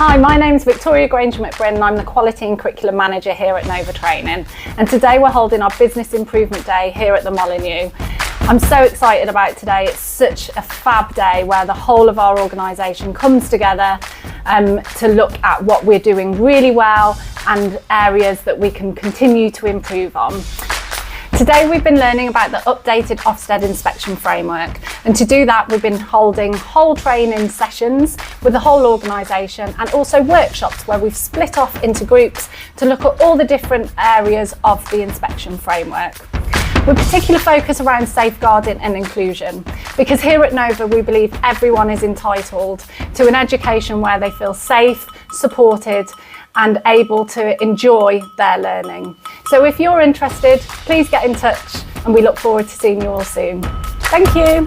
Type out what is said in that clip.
Hi, my name's Victoria Granger-McBrien and I'm the Quality and Curriculum Manager here at Nova Training. And today we're holding our Business Improvement Day here at the Molyneux. I'm so excited about today. It's such a fab day where the whole of our organisation comes together to look at what we're doing really well and areas that we can continue to improve on. Today we've been learning about the updated Ofsted Inspection Framework, and to do that we've been holding whole training sessions with the whole organisation and also workshops where we've split off into groups to look at all the different areas of the inspection framework. With particular focus around safeguarding and inclusion, because here at Nova we believe everyone is entitled to an education where they feel safe, supported and able to enjoy their learning. So if you're interested, please get in touch and we look forward to seeing you all soon. Thank you.